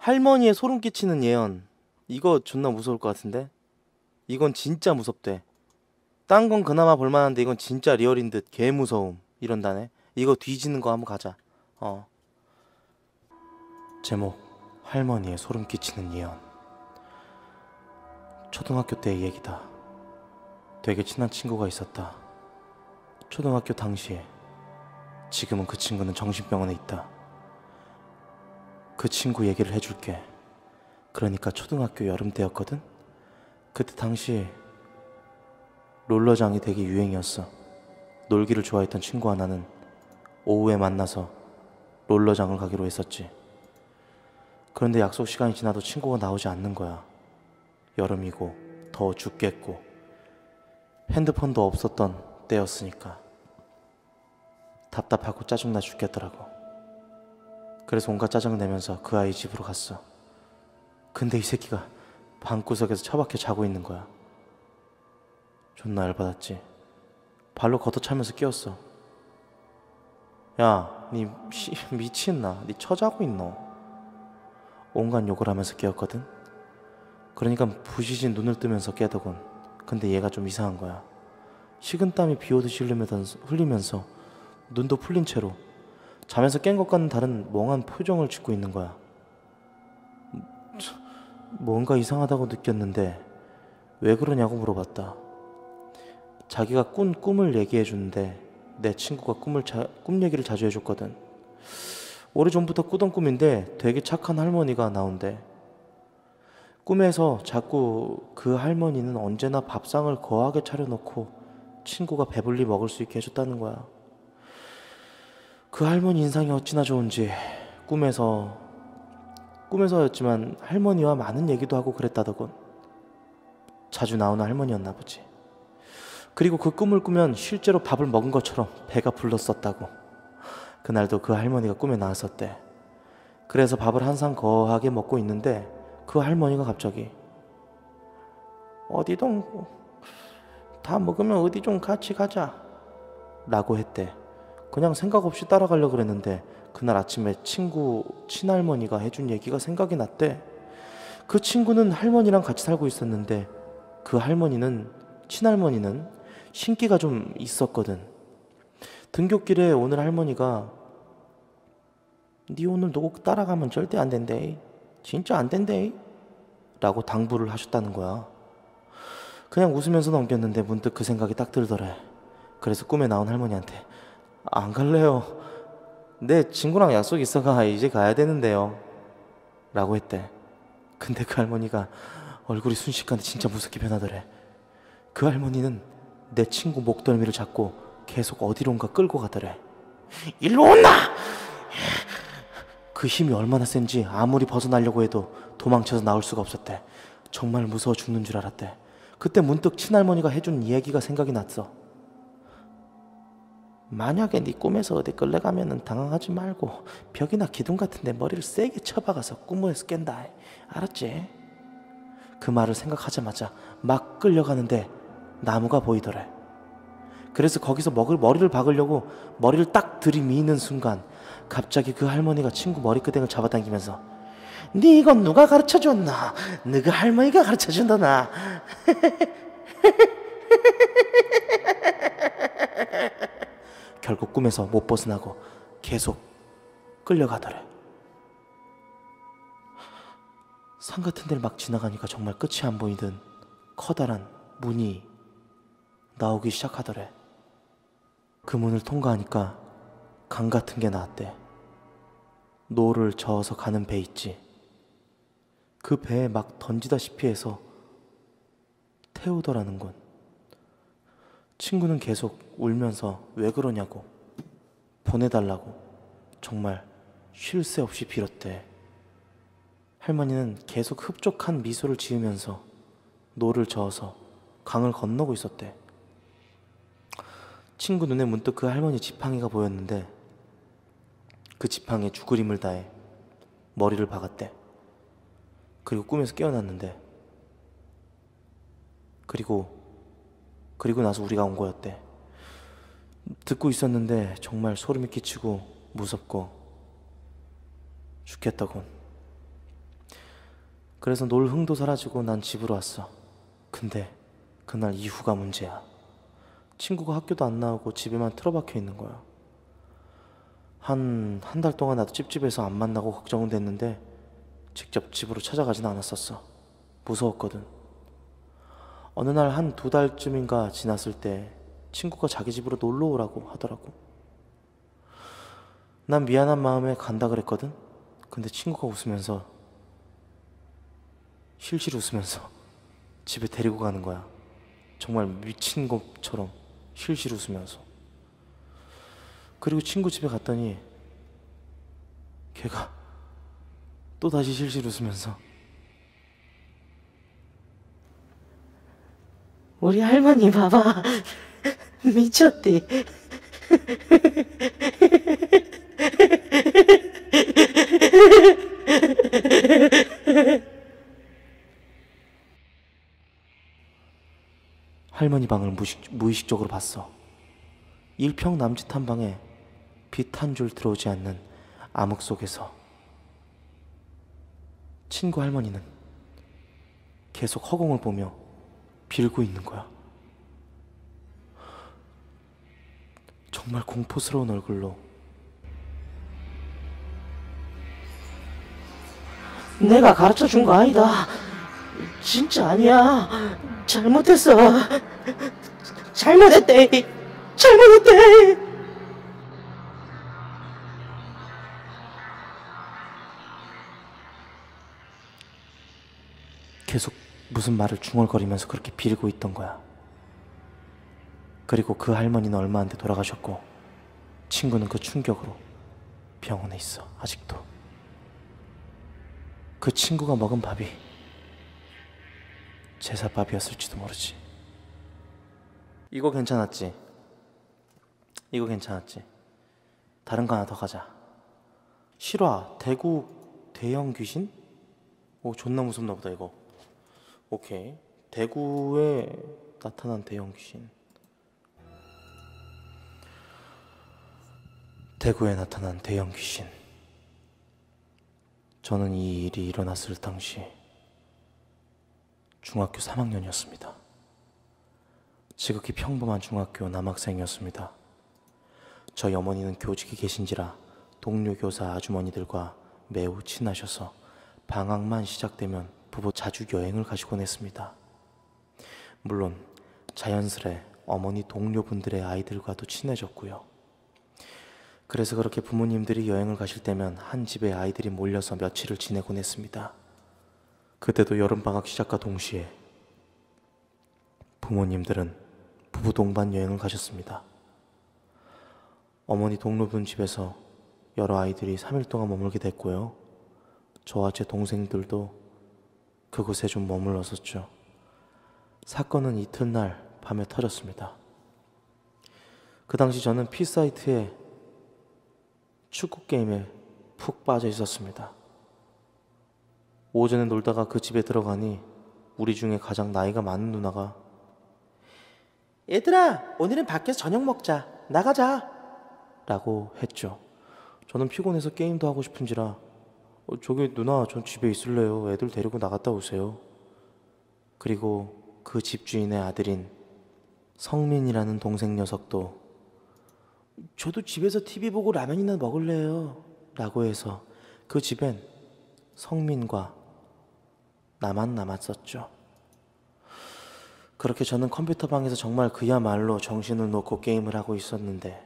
할머니의 소름 끼치는 예언. 이거 존나 무서울 것 같은데? 이건 진짜 무섭대. 딴 건 그나마 볼만한데 이건 진짜 리얼인 듯 개 무서움. 이런다네. 이거 뒤지는 거 한번 가자. 어. 제목: 할머니의 소름 끼치는 예언. 초등학교 때의 얘기다. 되게 친한 친구가 있었다. 초등학교 당시에. 지금은 그 친구는 정신병원에 있다. 그 친구 얘기를 해줄게. 그러니까 초등학교 여름 때였거든? 그때 당시 롤러장이 되게 유행이었어. 놀기를 좋아했던 친구와 나는 오후에 만나서 롤러장을 가기로 했었지. 그런데 약속 시간이 지나도 친구가 나오지 않는 거야. 여름이고 더워 죽겠고 핸드폰도 없었던 때였으니까 답답하고 짜증나 죽겠더라고. 그래서 온갖 짜증을 내면서 그 아이 집으로 갔어. 근데 이 새끼가 방구석에서 처박혀 자고 있는 거야. 존나 열받았지. 발로 걷어차면서 끼웠어. 야, 니 미친나? 니 처자고 있노? 온갖 욕을 하면서 깨웠거든. 그러니까 부시신 눈을 뜨면서 깨더군. 근데 얘가 좀 이상한 거야. 식은땀이 비오듯이 흘리면서 눈도 풀린 채로 잠에서 깬 것과는 다른 멍한 표정을 짓고 있는 거야. 뭔가 이상하다고 느꼈는데 왜 그러냐고 물어봤다. 자기가 꾼 꿈을 얘기해 주는데 내 친구가 꿈 얘기를 자주 해줬거든. 오래전부터 꾸던 꿈인데 되게 착한 할머니가 나온대. 꿈에서 자꾸 그 할머니는 언제나 밥상을 거하게 차려놓고 친구가 배불리 먹을 수 있게 해줬다는 거야. 그 할머니 인상이 어찌나 좋은지 꿈에서였지만 할머니와 많은 얘기도 하고 그랬다더군. 자주 나오는 할머니였나 보지. 그리고 그 꿈을 꾸면 실제로 밥을 먹은 것처럼 배가 불렀었다고. 그날도 그 할머니가 꿈에 나왔었대. 그래서 밥을 항상 거하게 먹고 있는데 그 할머니가 갑자기 어디동 다 먹으면 어디 좀 같이 가자 라고 했대. 그냥 생각 없이 따라가려고 그랬는데 그날 아침에 친할머니가 해준 얘기가 생각이 났대. 그 친구는 할머니랑 같이 살고 있었는데 그 친할머니는 신기가 좀 있었거든. 등굣길에 오늘 할머니가 니 오늘 누구 따라가면 절대 안 된대. 진짜 안 된대. 라고 당부를 하셨다는 거야. 그냥 웃으면서 넘겼는데 문득 그 생각이 딱 들더래. 그래서 꿈에 나온 할머니한테 안 갈래요. 내 친구랑 약속 있어가 이제 가야 되는데요. 라고 했대. 근데 그 할머니가 얼굴이 순식간에 진짜 무섭게 변하더래. 그 할머니는 내 친구 목덜미를 잡고 계속 어디론가 끌고 가더래. 일로 온나! 그 힘이 얼마나 센지 아무리 벗어나려고 해도 도망쳐서 나올 수가 없었대. 정말 무서워 죽는 줄 알았대. 그때 문득 친할머니가 해준 이야기가 생각이 났어. 만약에 네 꿈에서 어디 끌려가면은 당황하지 말고 벽이나 기둥 같은 데 머리를 세게 쳐박아서 꿈에서 깬다. 알았지? 그 말을 생각하자마자 막 끌려가는데 나무가 보이더래. 그래서 거기서 머리를 박으려고 머리를 딱 들이미는 순간 갑자기 그 할머니가 친구 머리끄댕을 잡아당기면서 니 이건 누가 가르쳐줬나? 너가 할머니가 가르쳐준다나. 결국 꿈에서 못 벗어나고 계속 끌려가더래. 산 같은 데를 막 지나가니까 정말 끝이 안 보이던 커다란 문이 나오기 시작하더래. 그 문을 통과하니까 강 같은 게 나왔대. 노를 저어서 가는 배 있지. 그 배에 막 던지다시피 해서 태우더라는 건. 친구는 계속 울면서 왜 그러냐고 보내달라고 정말 쉴 새 없이 빌었대. 할머니는 계속 흡족한 미소를 지으면서 노를 저어서 강을 건너고 있었대. 친구 눈에 문득 그 할머니 지팡이가 보였는데 그 지팡이에 죽으림을 다해 머리를 박았대. 그리고 꿈에서 깨어났는데 그리고 나서 우리가 온 거였대. 듣고 있었는데 정말 소름이 끼치고 무섭고 죽겠다곤. 그래서 놀 흥도 사라지고 난 집으로 왔어. 근데 그날 이후가 문제야. 친구가 학교도 안 나오고 집에만 틀어박혀 있는 거야. 한 달 동안 나도 찝찝해서 안 만나고 걱정은 됐는데 직접 집으로 찾아가진 않았었어. 무서웠거든. 어느 날 한 2달쯤인가 지났을 때 친구가 자기 집으로 놀러 오라고 하더라고. 난 미안한 마음에 간다 그랬거든. 근데 친구가 웃으면서, 실실 웃으면서 집에 데리고 가는 거야. 정말 미친 것처럼 실실 웃으면서. 그리고 친구 집에 갔더니 걔가 또다시 실실 웃으면서 우리 할머니 봐봐. 미쳤디. 할머니 방을 무의식적으로 봤어. 일평 남짓한 방에 빛 한 줄 들어오지 않는 암흑 속에서 친구 할머니는 계속 허공을 보며 빌고 있는 거야. 정말 공포스러운 얼굴로 내가 가르쳐 준 거 아니다. 진짜 아니야. 잘못했어. 잘못했대. 잘못했대. 계속 무슨 말을 중얼거리면서 그렇게 빌고 있던 거야. 그리고 그 할머니는 얼마 안 돼 돌아가셨고 친구는 그 충격으로 병원에 있어. 아직도. 그 친구가 먹은 밥이 제사밥이었을지도 모르지. 이거 괜찮았지? 이거 괜찮았지? 다른 거 하나 더 가자. 실화 대구 대형 귀신? 오, 존나 무섭나 보다 이거. 오케이. 대구에 나타난 대형 귀신. 대구에 나타난 대형 귀신. 저는 이 일이 일어났을 당시 중학교 3학년이었습니다. 지극히 평범한 중학교 남학생이었습니다. 저희 어머니는 교직에 계신지라 동료 교사 아주머니들과 매우 친하셔서 방학만 시작되면 부부 자주 여행을 가시곤 했습니다. 물론 자연스레 어머니 동료분들의 아이들과도 친해졌고요. 그래서 그렇게 부모님들이 여행을 가실 때면 한 집에 아이들이 몰려서 며칠을 지내곤 했습니다. 그때도 여름방학 시작과 동시에 부모님들은 부부 동반 여행을 가셨습니다. 어머니 동료분 집에서 여러 아이들이 3일 동안 머물게 됐고요. 저와 제 동생들도 그곳에 좀 머물렀었죠. 사건은 이튿날 밤에 터졌습니다. 그 당시 저는 P사이트에 축구 게임에 푹 빠져 있었습니다. 오전에 놀다가 그 집에 들어가니 우리 중에 가장 나이가 많은 누나가 얘들아, 오늘은 밖에서 저녁 먹자. 나가자. 라고 했죠. 저는 피곤해서 게임도 하고 싶은지라 저기 누나, 전 집에 있을래요. 애들 데리고 나갔다 오세요. 그리고 그 집주인의 아들인 성민이라는 동생 녀석도 저도 집에서 TV 보고 라면이나 먹을래요. 라고 해서 그 집엔 성민과 나만 남았었죠. 그렇게 저는 컴퓨터 방에서 정말 그야말로 정신을 놓고 게임을 하고 있었는데,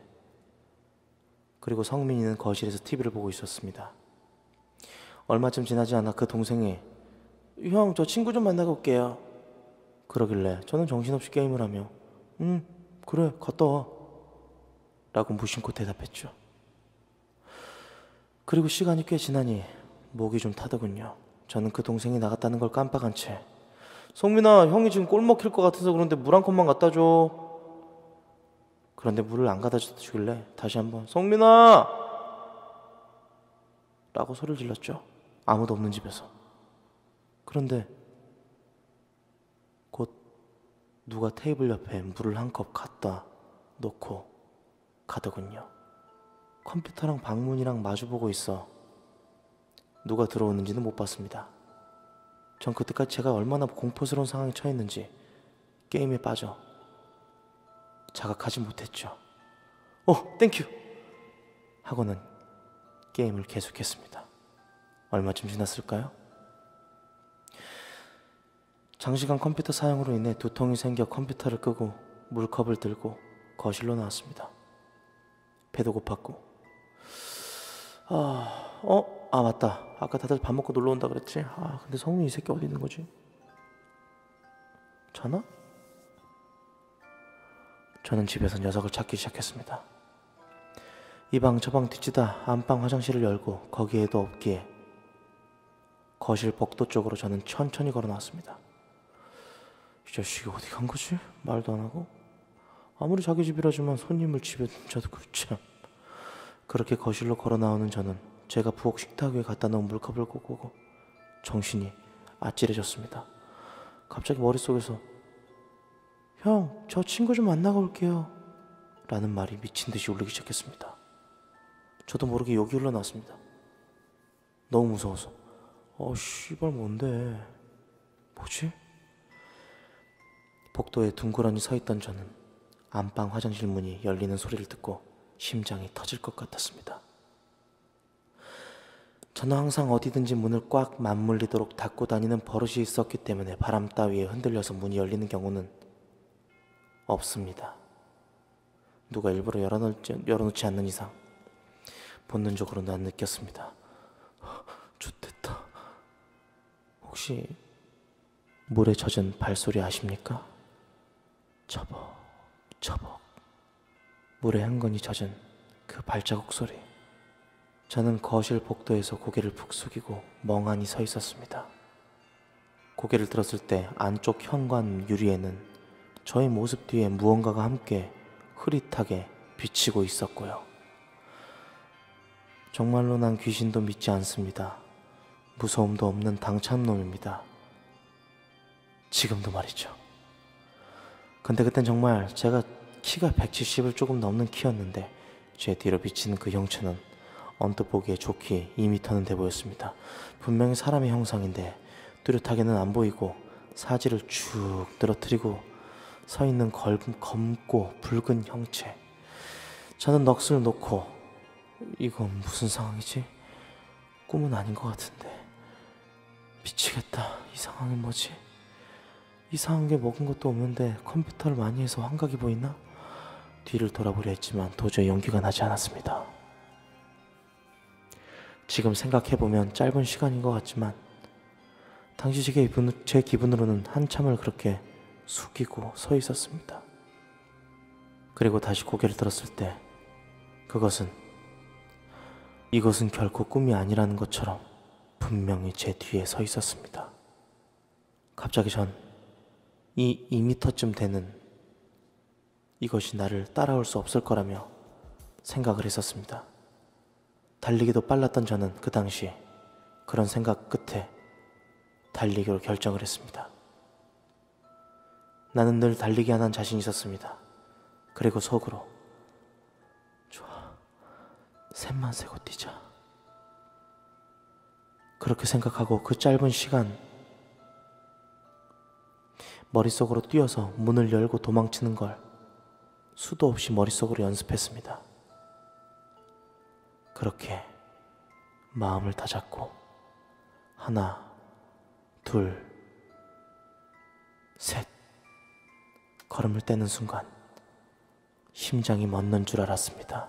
그리고 성민이는 거실에서 TV를 보고 있었습니다. 얼마쯤 지나지 않아 그 동생이 형, 저 친구 좀 만나고 올게요. 그러길래 저는 정신없이 게임을 하며 그래, 갔다 와. 라고 무심코 대답했죠. 그리고 시간이 꽤 지나니 목이 좀 타더군요. 저는 그 동생이 나갔다는 걸 깜빡한 채 성민아, 형이 지금 꼴 먹힐 것 같아서 그런데 물 한 컵만 갖다 줘. 그런데 물을 안 갖다 주길래 다시 한번 성민아! 라고 소리를 질렀죠. 아무도 없는 집에서. 그런데 곧 누가 테이블 옆에 물을 한 컵 갖다 놓고 가더군요. 컴퓨터랑 방문이랑 마주보고 있어 누가 들어오는지는 못 봤습니다. 전 그때까지 제가 얼마나 공포스러운 상황에 처했는지 게임에 빠져 자각하지 못했죠. 땡큐! 하고는 게임을 계속했습니다. 얼마쯤 지났을까요? 장시간 컴퓨터 사용으로 인해 두통이 생겨 컴퓨터를 끄고 물컵을 들고 거실로 나왔습니다. 배도 고팠고 맞다. 아까 다들 밥 먹고 놀러 온다 그랬지? 근데 성훈이 이 새끼 어디 있는 거지? 자나? 저는 집에서 녀석을 찾기 시작했습니다. 이 방 저 방 뒤지다 안방 화장실을 열고 거기에도 없기에 거실 복도 쪽으로 저는 천천히 걸어 나왔습니다. 이 자식이 어디 간 거지? 말도 안 하고. 아무리 자기 집이라지만 손님을 집에 둔자도 참. 그렇게 거실로 걸어 나오는 저는 제가 부엌 식탁 위에 갖다 놓은 물컵을 꽂고 정신이 아찔해졌습니다. 갑자기 머릿속에서 형, 저 친구 좀 만나고 올게요 라는 말이 미친 듯이 울리기 시작했습니다. 저도 모르게 욕이 흘러나왔습니다. 너무 무서워서. 씨발 뭔데? 뭐지? 복도에 둥그러니 서 있던 저는 안방 화장실 문이 열리는 소리를 듣고 심장이 터질 것 같았습니다. 저는 항상 어디든지 문을 꽉 맞물리도록 닫고 다니는 버릇이 있었기 때문에 바람 따위에 흔들려서 문이 열리는 경우는 없습니다. 누가 일부러 열어놓지 않는 이상 본능적으로 난 느꼈습니다. 좋댔다. 혹시 물에 젖은 발소리 아십니까? 처벅 물에 흥건히 젖은 그 발자국 소리. 저는 거실 복도에서 고개를 푹 숙이고 멍하니 서 있었습니다. 고개를 들었을 때 안쪽 현관 유리에는 저의 모습 뒤에 무언가가 함께 흐릿하게 비치고 있었고요. 정말로 난 귀신도 믿지 않습니다. 무서움도 없는 당찬놈입니다. 지금도 말이죠. 근데 그땐 정말 제가 키가 170을 조금 넘는 키였는데 제 뒤로 비치는 그 형체는 언뜻 보기에 좋게 2m는 돼 보였습니다. 분명히 사람의 형상인데 뚜렷하게는 안 보이고 사지를 쭉 늘어뜨리고 서 있는 검고 붉은 형체. 저는 넋을 놓고 이건 무슨 상황이지? 꿈은 아닌 것 같은데. 미치겠다. 이 상황이 뭐지? 이상한 게 먹은 것도 없는데 컴퓨터를 많이 해서 환각이 보이나? 뒤를 돌아보려 했지만 도저히 용기가 나지 않았습니다. 지금 생각해보면 짧은 시간인 것 같지만 당시 제 기분으로는 한참을 그렇게 숙이고 서 있었습니다. 그리고 다시 고개를 들었을 때 이것은 결코 꿈이 아니라는 것처럼 분명히 제 뒤에 서 있었습니다. 갑자기 전 이 2m쯤 되는 이것이 나를 따라올 수 없을 거라며 생각을 했었습니다. 달리기도 빨랐던 저는 그 당시에 그런 생각 끝에 달리기로 결정을 했습니다. 나는 늘 달리기 하나는 자신 있었습니다. 그리고 속으로 좋아, 셋만 세고 뛰자. 그렇게 생각하고 그 짧은 시간 머릿속으로 뛰어서 문을 열고 도망치는 걸 수도 없이 머릿속으로 연습했습니다. 그렇게 마음을 다잡고 하나, 둘, 셋 걸음을 떼는 순간 심장이 멎는 줄 알았습니다.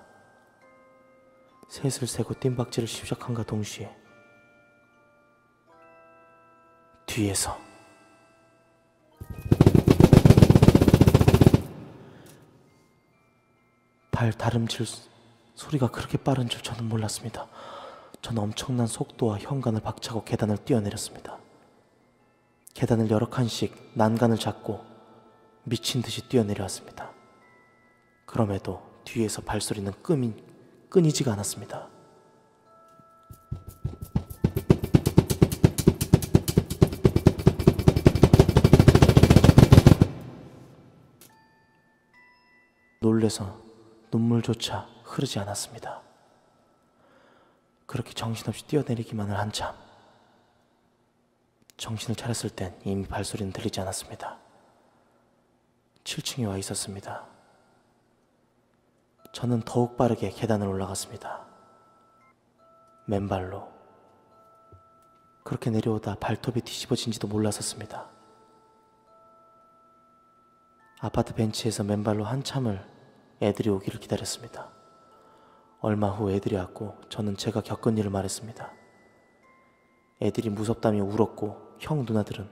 셋을 세고 뜀박질을 시작한가 동시에 뒤에서 발 다름질 소리가 그렇게 빠른 줄 저는 몰랐습니다. 저는 엄청난 속도와 현관을 박차고 계단을 뛰어내렸습니다. 계단을 여러 칸씩 난간을 잡고 미친 듯이 뛰어내려왔습니다. 그럼에도 뒤에서 발소리는 끊이지가 않았습니다. 놀래서 눈물조차 흐르지 않았습니다. 그렇게 정신없이 뛰어내리기만을 한참 정신을 차렸을 땐 이미 발소리는 들리지 않았습니다. 7층에 와 있었습니다. 저는 더욱 빠르게 계단을 올라갔습니다. 맨발로. 그렇게 내려오다 발톱이 뒤집어진지도 몰랐었습니다. 아파트 벤치에서 맨발로 한참을 애들이 오기를 기다렸습니다. 얼마 후 애들이 왔고 저는 제가 겪은 일을 말했습니다. 애들이 무섭다며 울었고 형 누나들은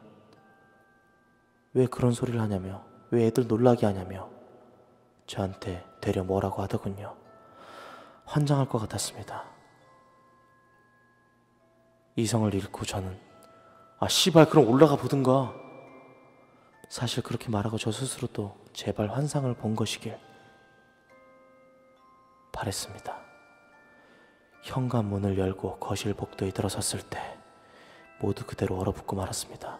왜 그런 소리를 하냐며, 왜 애들 놀라게 하냐며 저한테 되려 뭐라고 하더군요. 환장할 것 같았습니다. 이성을 잃고 저는 씨발 그럼 올라가 보든가. 사실 그렇게 말하고 저 스스로도 제발 환상을 본 것이길 바랬습니다. 현관문을 열고 거실 복도에 들어섰을 때 모두 그대로 얼어붙고 말았습니다.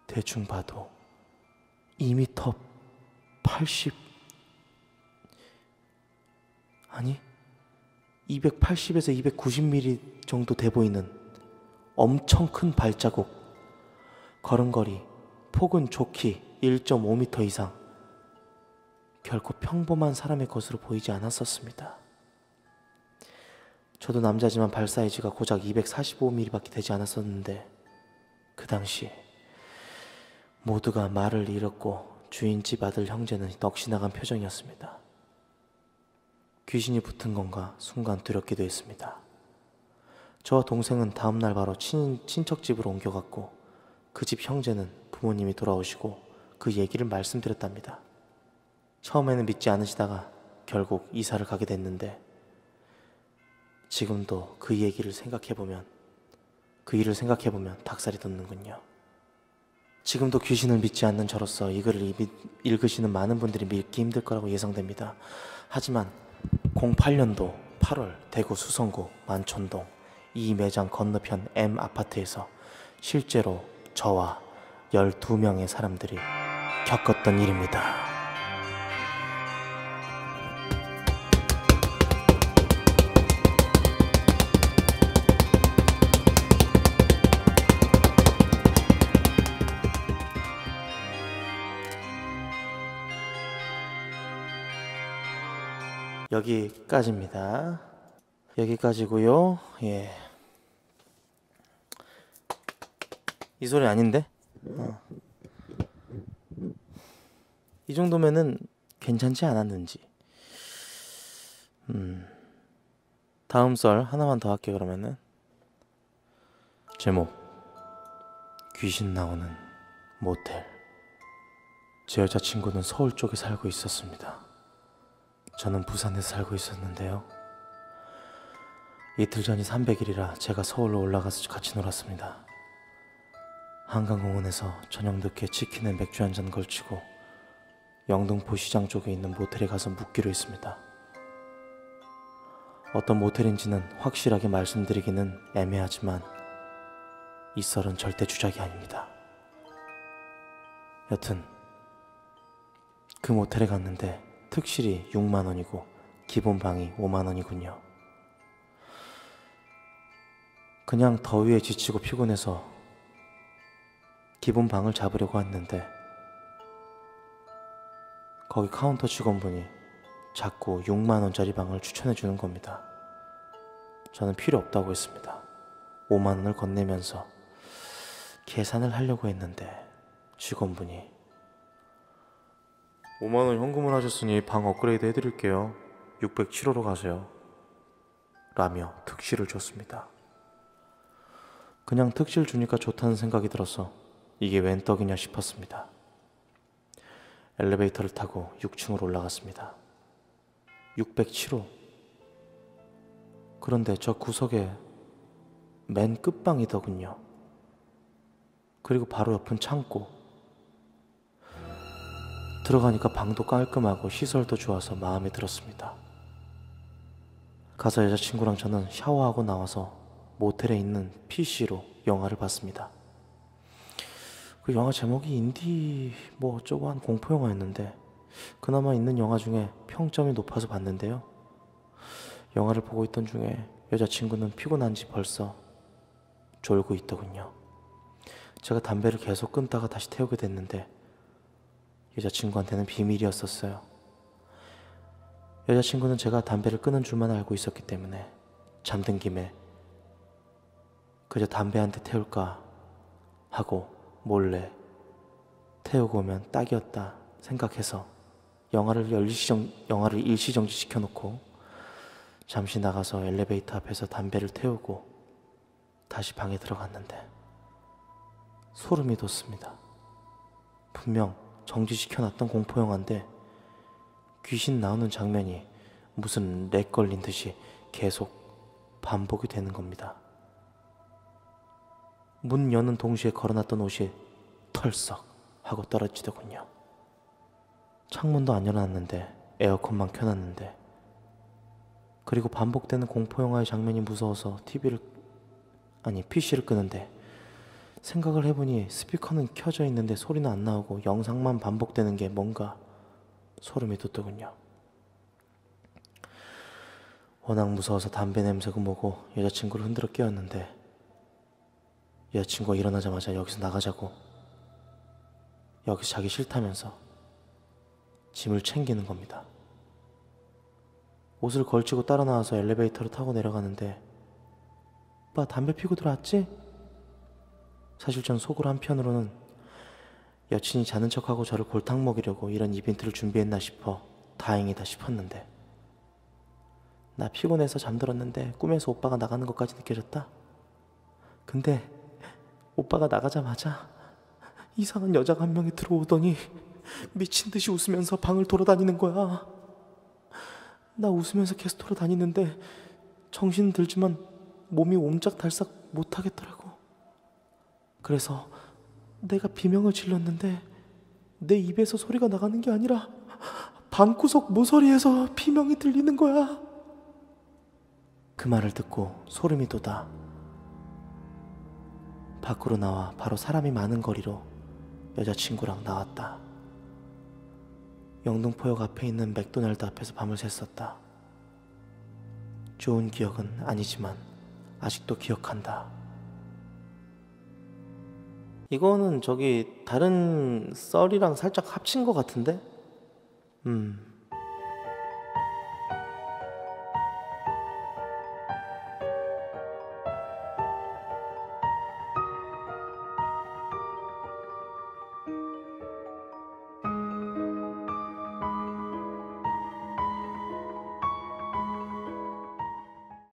대충 봐도 2m 80 아니 280에서 290mm 정도 돼 보이는 엄청 큰 발자국. 걸음걸이 폭은 좋기 1.5m 이상. 결코 평범한 사람의 것으로 보이지 않았었습니다. 저도 남자지만 발 사이즈가 고작 245mm밖에 되지 않았었는데 그 당시 모두가 말을 잃었고 주인집 아들 형제는 넋이 나간 표정이었습니다. 귀신이 붙은 건가 순간 두렵기도 했습니다. 저와 동생은 다음날 바로 친척 집으로 옮겨갔고 그 집 형제는 부모님이 돌아오시고 그 얘기를 말씀드렸답니다. 처음에는 믿지 않으시다가 결국 이사를 가게 됐는데 지금도 그 일을 생각해보면 닭살이 돋는군요. 지금도 귀신을 믿지 않는 저로서 이 글을 읽으시는 많은 분들이 믿기 힘들 거라고 예상됩니다. 하지만 08년도 8월 대구 수성구 만촌동 이 매장 건너편 M 아파트에서 실제로 저와 12명의 사람들이 겪었던 일입니다. 여기까지입니다. 여기까지고요. 예. 이 소리 아닌데? 이 정도면은 괜찮지 않았는지. 다음 썰 하나만 더 할게요. 그러면은 제목 귀신 나오는 모텔. 제 여자친구는 서울 쪽에 살고 있었습니다. 저는 부산에 살고 있었는데요. 이틀 전이 300일이라 제가 서울로 올라가서 같이 놀았습니다. 한강공원에서 저녁 늦게 치킨에 맥주 한잔 걸치고 영등포 시장 쪽에 있는 모텔에 가서 묵기로 했습니다. 어떤 모텔인지는 확실하게 말씀드리기는 애매하지만 이 썰은 절대 주작이 아닙니다. 여튼 그 모텔에 갔는데 특실이 6만원이고 기본 방이 5만원이군요. 그냥 더위에 지치고 피곤해서 기본 방을 잡으려고 했는데 거기 카운터 직원분이 자꾸 6만원짜리 방을 추천해 주는 겁니다. 저는 필요 없다고 했습니다. 5만원을 건네면서 계산을 하려고 했는데 직원분이 5만원 현금을 하셨으니 방 업그레이드 해드릴게요. 607호로 가세요. 라며 특실을 줬습니다. 그냥 특실 주니까 좋다는 생각이 들어서 이게 웬 떡이냐 싶었습니다. 엘리베이터를 타고 6층으로 올라갔습니다. 607호. 그런데 저 구석에 맨 끝방이더군요. 그리고 바로 옆은 창고. 들어가니까 방도 깔끔하고 시설도 좋아서 마음에 들었습니다. 가서 여자친구랑 저는 샤워하고 나와서 모텔에 있는 PC로 영화를 봤습니다. 그 영화 제목이 인디 뭐 어쩌고 한 공포영화였는데 그나마 있는 영화 중에 평점이 높아서 봤는데요. 영화를 보고 있던 중에 여자친구는 피곤한지 벌써 졸고 있더군요. 제가 담배를 계속 끊다가 다시 태우게 됐는데 여자친구한테는 비밀이었었어요. 여자친구는 제가 담배를 끊은 줄만 알고 있었기 때문에 잠든 김에 그저 담배 한 대 태울까 하고 몰래 태우고 오면 딱이었다 생각해서 영화를 일시정지 시켜놓고 잠시 나가서 엘리베이터 앞에서 담배를 태우고 다시 방에 들어갔는데 소름이 돋습니다. 분명 정지시켜놨던 공포영화인데 귀신 나오는 장면이 무슨 렉 걸린 듯이 계속 반복이 되는 겁니다. 문 여는 동시에 걸어놨던 옷이 털썩 하고 떨어지더군요. 창문도 안 열어놨는데 에어컨만 켜놨는데 그리고 반복되는 공포영화의 장면이 무서워서 PC를 끄는데 생각을 해보니 스피커는 켜져 있는데 소리는 안 나오고 영상만 반복되는 게 뭔가 소름이 돋더군요. 워낙 무서워서 담배 냄새고 뭐고 여자친구를 흔들어 깨웠는데 여자친구가 일어나자마자 여기서 나가자고 여기서 자기 싫다면서 짐을 챙기는 겁니다. 옷을 걸치고 따라 나와서 엘리베이터를 타고 내려가는데 오빠 담배 피고 들어왔지? 사실 전 속으로 한편으로는 여친이 자는 척하고 저를 골탕 먹이려고 이런 이벤트를 준비했나 싶어 다행이다 싶었는데 나 피곤해서 잠들었는데 꿈에서 오빠가 나가는 것까지 느껴졌다. 근데 오빠가 나가자마자 이상한 여자가 한 명이 들어오더니 미친 듯이 웃으면서 방을 돌아다니는 거야. 나 웃으면서 계속 돌아다니는데 정신은 들지만 몸이 옴짝달싹 못하겠더라고. 그래서 내가 비명을 질렀는데 내 입에서 소리가 나가는 게 아니라 방구석 모서리에서 비명이 들리는 거야. 그 말을 듣고 소름이 돋아 밖으로 나와 바로 사람이 많은 거리로 여자친구랑 나왔다. 영등포역 앞에 있는 맥도날드 앞에서 밤을 샜었다. 좋은 기억은 아니지만 아직도 기억한다. 이거는 저기 다른 썰이랑 살짝 합친 것 같은데?